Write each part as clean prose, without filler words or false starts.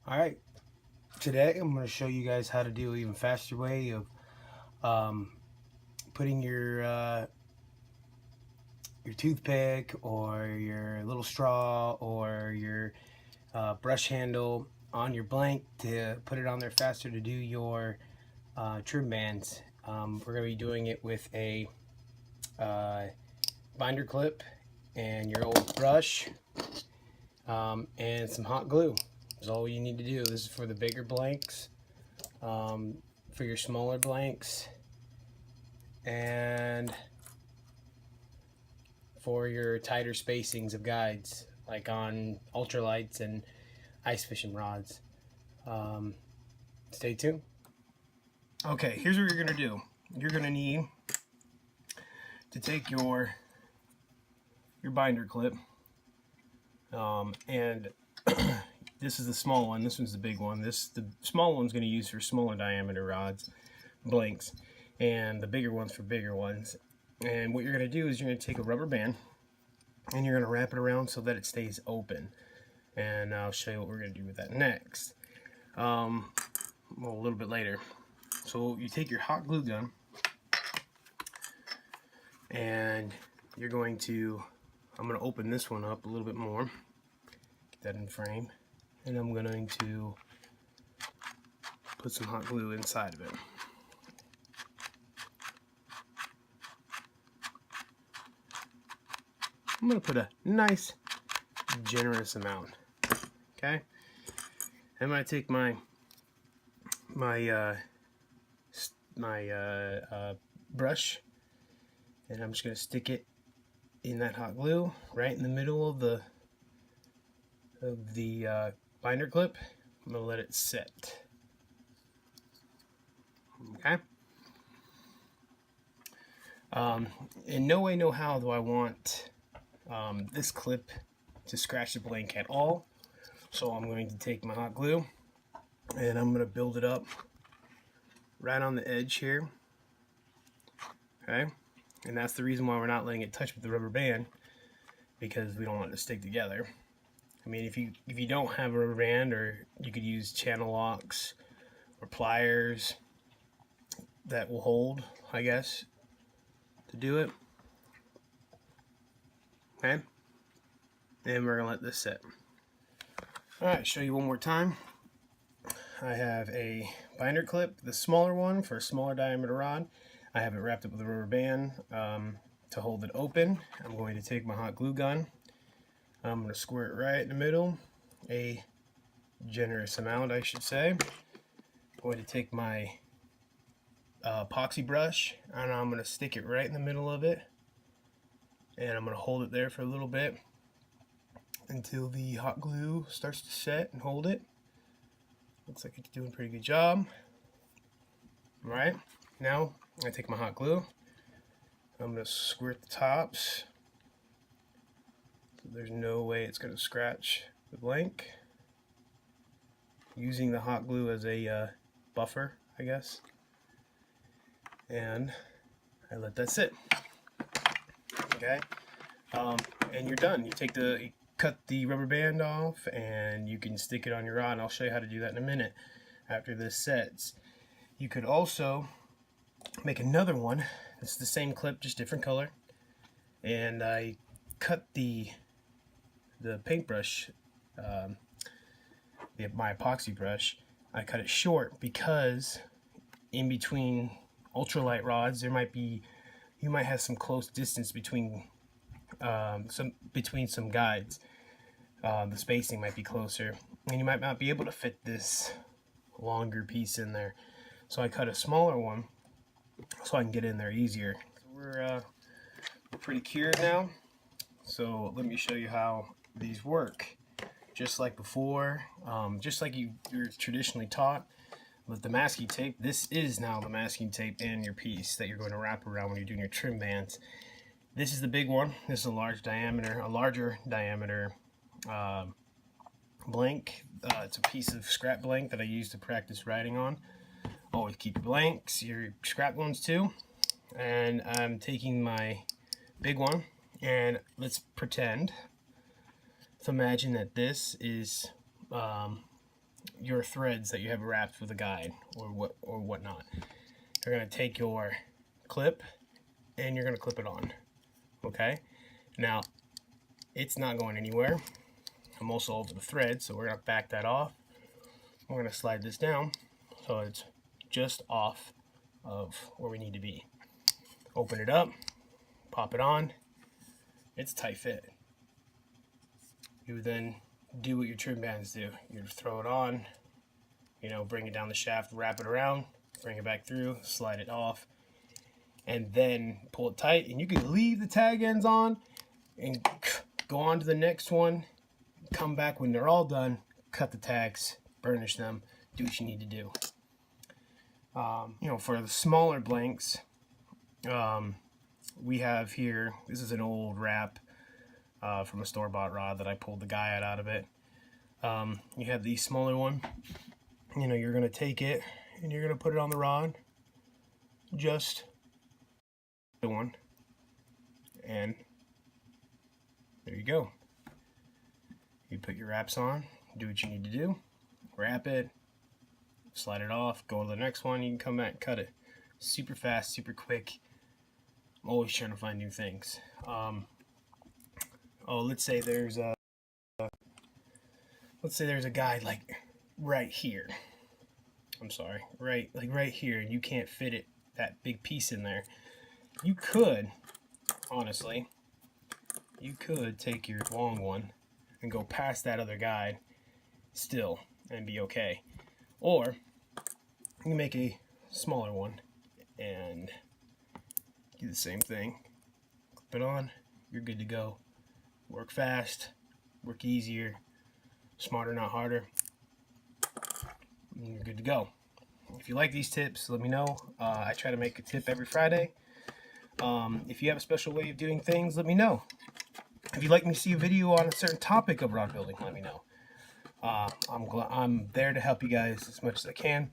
Alright, today I'm going to show you guys how to do an even faster way of putting your toothpick or your little straw or your brush handle on your blank to put it on there faster to do your trim bands. We're going to be doing it with a binder clip and your old brush and some hot glue. That's all you need to do. This is for the bigger blanks, for your smaller blanks, and for your tighter spacings of guides, like on ultralights and ice fishing rods. Stay tuned. Okay, here's what you're going to do. You're going to need to take your binder clip, and this is the small one, this one's the big one. The small one's going to use for smaller diameter rods, blanks, and the bigger one's for bigger ones. And what you're going to do is you're going to take a rubber band and you're going to wrap it around so that it stays open. And I'll show you what we're going to do with that next. Well, a little bit later. So you take your hot glue gun and you're going to, I'm going to open this one up a little bit more, get that in frame, and I'm going to put some hot glue inside of it. I'm going to put a nice generous amount. Okay, I'm going to take my brush, and I'm just going to stick it in that hot glue right in the middle of the binder clip. I'm going to let it set. Okay. In no way, no how do I want this clip to scratch the blank at all. So I'm going to take my hot glue and I'm going to build it up right on the edge here. Okay, and that's the reason why we're not letting it touch with the rubber band, because we don't want it to stick together. I mean, if you don't have a rubber band, or you could use channel locks or pliers that will hold, I guess, to do it. Okay, and we're gonna let this sit. Alright, show you one more time. I have a binder clip, the smaller one for a smaller diameter rod. I have it wrapped up with a rubber band to hold it open. I'm going to take my hot glue gun. I'm going to squirt right in the middle, a generous amount, I should say. I'm going to take my epoxy brush and I'm going to stick it right in the middle of it, and I'm going to hold it there for a little bit until the hot glue starts to set and hold it. Looks like it's doing a pretty good job. Alright, now I take my hot glue, I'm going to squirt the tops so there's no way it's going to scratch the blank, using the hot glue as a buffer, I guess. And I let that sit. Okay, and you're done. You cut the rubber band off and you can stick it on your rod. I'll show you how to do that in a minute after this sets. You could also make another one. It's the same clip, just different color. And I cut the paintbrush, my epoxy brush, I cut it short because in between ultralight rods you might have some close distance between some guides. The spacing might be closer and you might not be able to fit this longer piece in there. So I cut a smaller one so I can get in there easier. So we're pretty cured now. So let me show you how these work. Just like before, just like you're traditionally taught with the masking tape, this is now the masking tape and your piece that you're going to wrap around when you're doing your trim bands. This is the big one. This is a larger diameter blank. It's a piece of scrap blank that I use to practice writing on. Always keep your blanks, your scrap ones too. And I'm taking my big one, and let's imagine that this is your threads that you have wrapped with a guide or whatnot. You're going to take your clip and you're going to clip it on. Okay, now it's not going anywhere. I'm also over the thread, so we're going to back that off. We're going to slide this down so it's just off of where we need to be. Open it up, pop it on. It's a tight fit. You would then do what your trim bands do. You throw it on, you know, bring it down the shaft, wrap it around, bring it back through, slide it off, and then pull it tight. And you can leave the tag ends on and go on to the next one. Come back when they're all done, cut the tags, burnish them, do what you need to do. You know, for the smaller blanks, we have here, this is an old wrap from a store-bought rod that I pulled the guide out of it. You have the smaller one. You know, you're going to take it and you're going to put it on the rod, just the one, and there you go. You put your wraps on, do what you need to do, wrap it, slide it off, go to the next one, you can come back and cut it. Super fast, super quick. I'm always trying to find new things. Let's say there's a guide like right here. I'm sorry, right here, and you can't fit it, that big piece in there. You could, honestly, you could take your long one and go past that other guide still and be okay. Or you can make a smaller one and do the same thing. Clip it on, you're good to go. Work fast, work easier, smarter, not harder. And you're good to go. If you like these tips, let me know. I try to make a tip every Friday. If you have a special way of doing things, let me know. If you'd like me to see a video on a certain topic of rod building, let me know. I'm there to help you guys as much as I can.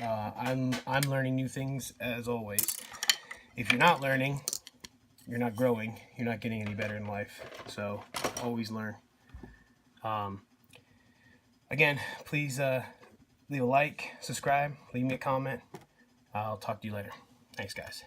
I'm learning new things as always. If you're not learning, you're not growing. You're not getting any better in life. So always learn. Again, please leave a like, subscribe, leave me a comment. I'll talk to you later. Thanks, guys.